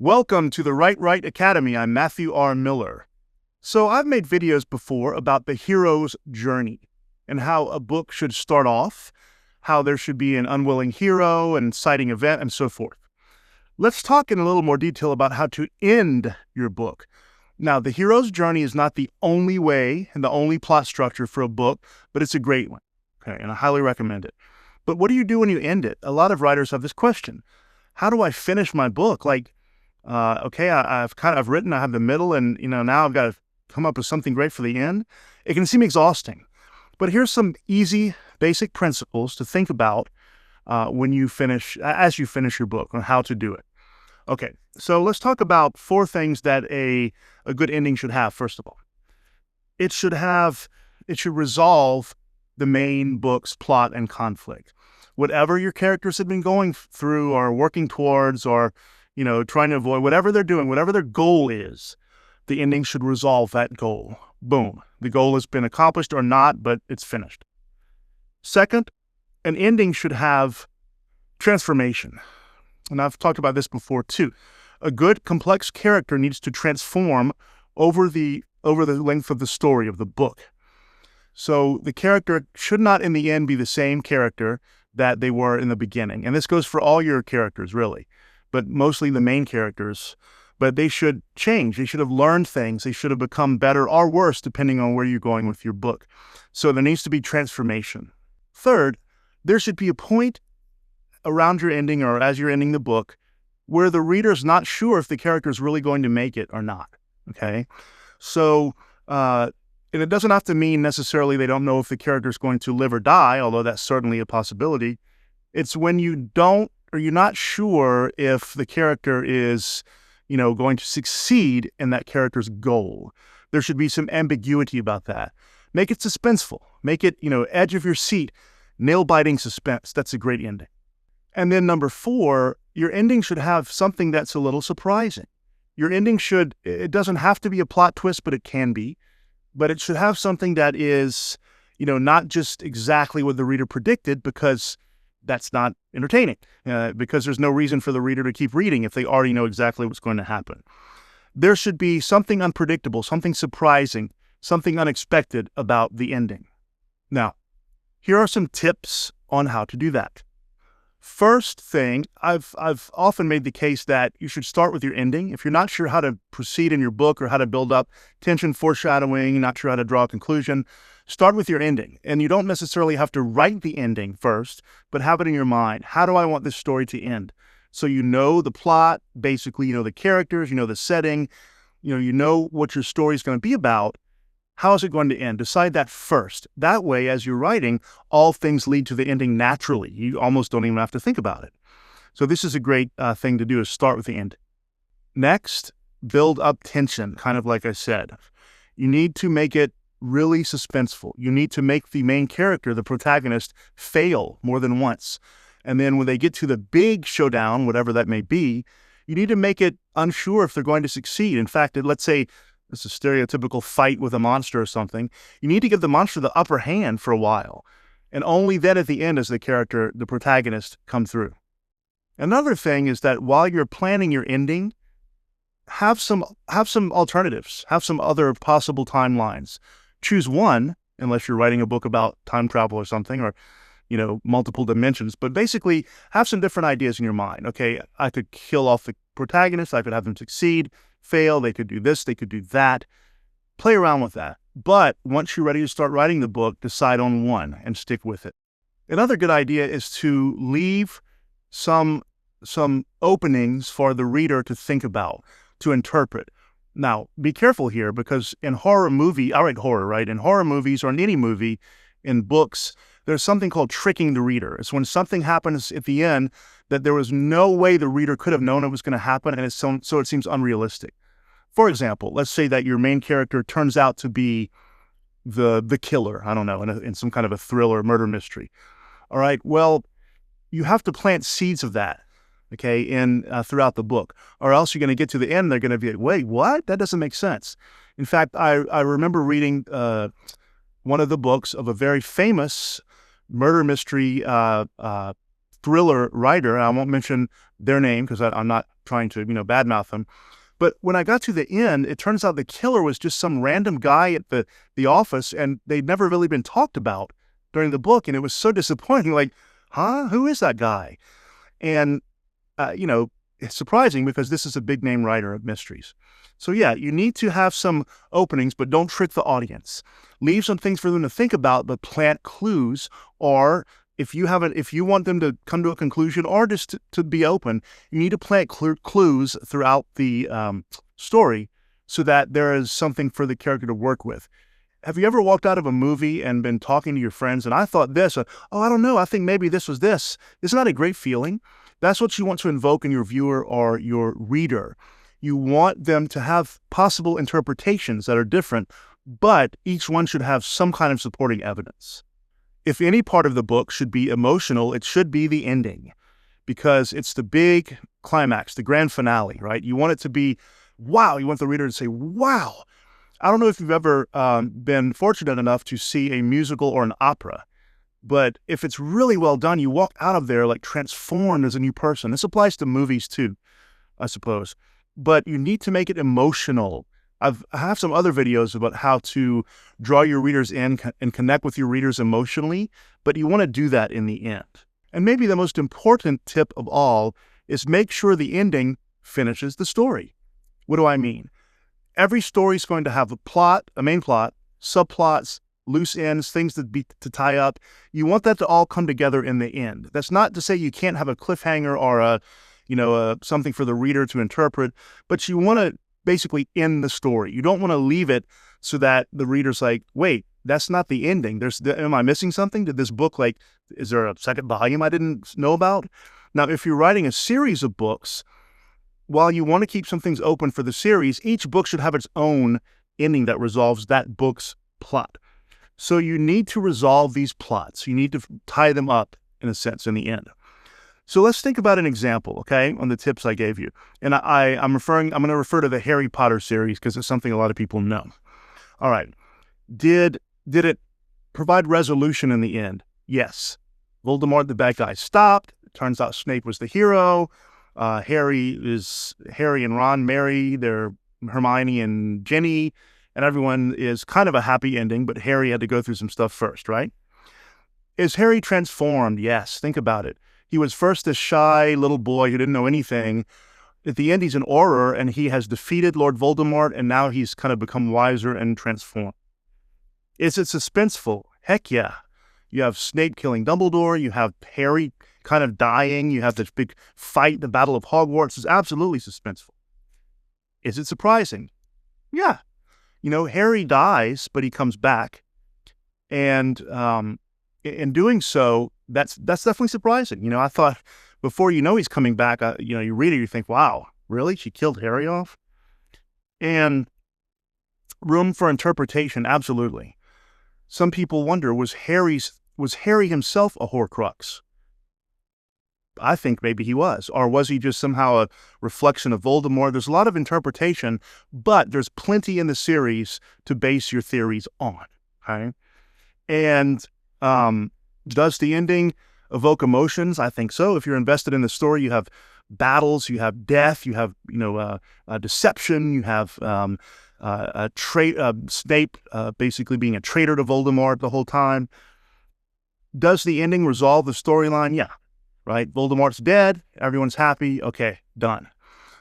Welcome to the Write Academy. I'm Matthew R. Miller. So I've made videos before about the hero's journey and how a book should start off, how there should be an unwilling hero, an inciting event, and so forth. Let's talk in a little more detail about how to end your book. Now, the hero's journey is not the only way and the only plot structure for a book, but it's a great one, okay, and I highly recommend it. But what do you do when you end it? A lot of writers have this question. How do I finish my book? I've written, I have the middle, and now I've got to come up with something great for the end. It can seem exhausting, but here's some easy, basic principles to think about as you finish your book on how to do it. Okay, so let's talk about 4 things that a good ending should have. First of all, it should resolve the main book's plot and conflict. Whatever your characters have been going through or working towards, or trying to avoid, whatever they're doing, whatever their goal is, the ending should resolve that goal. Boom. The goal has been accomplished or not, but it's finished. Second, an ending should have transformation. And I've talked about this before too. A good, complex character needs to transform over the length of the story of the book. So the character should not in the end be the same character that they were in the beginning. And this goes for all your characters, really, but mostly the main characters. But they should change. They should have learned things. They should have become better or worse, depending on where you're going with your book. So there needs to be transformation. Third, there should be a point around your ending or as you're ending the book where the reader's not sure if the character is really going to make it or not. Okay? So, and it doesn't have to mean necessarily they don't know if the character is going to live or die, although that's certainly a possibility. It's when you're not sure if the character is, going to succeed in that character's goal. There should be some ambiguity about that. Make it suspenseful. Make it, edge of your seat, nail-biting suspense. That's a great ending. And then number 4, your ending should have something that's a little surprising. Your ending it doesn't have to be a plot twist, but it can be. But it should have something that is, not just exactly what the reader predicted, because that's not entertaining, because there's no reason for the reader to keep reading if they already know exactly what's going to happen. There should be something unpredictable, something surprising, something unexpected about the ending. Now, here are some tips on how to do that. First thing, I've often made the case that you should start with your ending. If you're not sure how to proceed in your book or how to build up tension, foreshadowing, not sure how to draw a conclusion, start with your ending. And you don't necessarily have to write the ending first, but have it in your mind. How do I want this story to end? So you know the plot, basically, you know the characters, you know the setting, you know what your story is going to be about. How is it going to end? Decide that first. That way, as you're writing, all things lead to the ending naturally. You almost don't even have to think about it. So this is a great thing to do, is start with the end. Next, build up tension, kind of like I said. You need to make it really suspenseful. You need to make the main character, the protagonist, fail more than once. And then when they get to the big showdown, whatever that may be, you need to make it unsure if they're going to succeed. In fact, let's say it's a stereotypical fight with a monster or something. You need to give the monster the upper hand for a while. And only then at the end does the protagonist, come through. Another thing is that while you're planning your ending, have some alternatives. Have some other possible timelines. Choose one, unless you're writing a book about time travel or something, or multiple dimensions. But basically, have some different ideas in your mind. Okay, I could kill off the protagonist. I could have them succeed, fail. They could do this. They could do that. Play around with that. But once you're ready to start writing the book, decide on one and stick with it. Another good idea is to leave some openings for the reader to think about, to interpret. Now, be careful here, because in horror movie, I write horror, right? In horror movies or in any movie, in books, there's something called tricking the reader. It's when something happens at the end that there was no way the reader could have known it was going to happen, and so it seems unrealistic. For example, let's say that your main character turns out to be the killer, I don't know, in some kind of a thriller, murder mystery. All right, well, you have to plant seeds of that, okay, throughout the book, or else you're going to get to the end, they're going to be like, wait, what? That doesn't make sense. In fact, I remember reading one of the books of a very famous murder mystery thriller writer. I won't mention their name because I'm not trying to, badmouth him. But when I got to the end, it turns out the killer was just some random guy at the office, and they'd never really been talked about during the book. And it was so disappointing. Like, huh? Who is that guy? And, it's surprising because this is a big name writer of mysteries. So yeah, you need to have some openings, but don't trick the audience. Leave some things for them to think about, but plant clues. Or if you want them to come to a conclusion or just to be open, you need to plant clues throughout the story so that there is something for the character to work with. Have you ever walked out of a movie and been talking to your friends and I thought this, I don't know, I think maybe this was this. Isn't that a great feeling? That's what you want to invoke in your viewer or your reader. You want them to have possible interpretations that are different, but each one should have some kind of supporting evidence. If any part of the book should be emotional, it should be the ending, because it's the big climax, the grand finale, right? You want it to be, wow. You want the reader to say, wow. I don't know if you've ever been fortunate enough to see a musical or an opera, but if it's really well done, you walk out of there like transformed as a new person. This applies to movies too, I suppose. But you need to make it emotional. I have some other videos about how to draw your readers in and connect with your readers emotionally, but you want to do that in the end. And maybe the most important tip of all is make sure the ending finishes the story. What do I mean? Every story is going to have a plot, a main plot, subplots, loose ends, things to tie up. You want that to all come together in the end. That's not to say you can't have a cliffhanger or something for the reader to interpret, but you want to basically end the story. You don't want to leave it so that the reader's like, wait, that's not the ending. Am I missing something? Did this book, is there a second volume I didn't know about? Now, if you're writing a series of books, while you want to keep some things open for the series, each book should have its own ending that resolves that book's plot. So you need to resolve these plots. You need to tie them up, in a sense, in the end. So let's think about an example, okay, on the tips I gave you. And I'm going to refer to the Harry Potter series because it's something a lot of people know. All right. Did it provide resolution in the end? Yes. Voldemort, the bad guy, stopped. It turns out Snape was the hero. Harry and Ron marry. They're Hermione and Ginny, and everyone is kind of a happy ending, but Harry had to go through some stuff first, right? Is Harry transformed? Yes. Think about it. He was first a shy little boy who didn't know anything. At the end, he's an Auror, and he has defeated Lord Voldemort, and now he's kind of become wiser and transformed. Is it suspenseful? Heck yeah. You have Snape killing Dumbledore. You have Harry kind of dying. You have this big fight, the Battle of Hogwarts. It's absolutely suspenseful. Is it surprising? Yeah. Harry dies, but he comes back. And in doing so, that's definitely surprising. I thought before he's coming back, you read it, you think, wow, really? She killed Harry off? And room for interpretation, absolutely. Some people wonder, was Harry himself a Horcrux? I think maybe he was. Or was he just somehow a reflection of Voldemort? There's a lot of interpretation, but there's plenty in the series to base your theories on. Okay? And does the ending evoke emotions? I think so. If you're invested in the story, you have battles, you have death, you have deception, you have Snape basically being a traitor to Voldemort the whole time. Does the ending resolve the storyline? Yeah. Right? Voldemort's dead. Everyone's happy. Okay, done.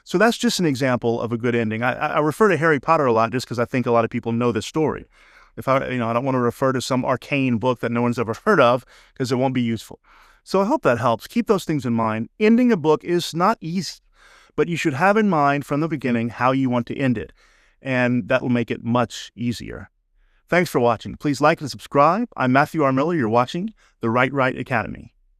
So that's just an example of a good ending. I refer to Harry Potter a lot just because I think a lot of people know this story. I don't want to refer to some arcane book that no one's ever heard of because it won't be useful. So I hope that helps. Keep those things in mind. Ending a book is not easy, but you should have in mind from the beginning how you want to end it, and that will make it much easier. Thanks for watching. Please like and subscribe. I'm Matthew R. Miller. You're watching the Write Right Academy.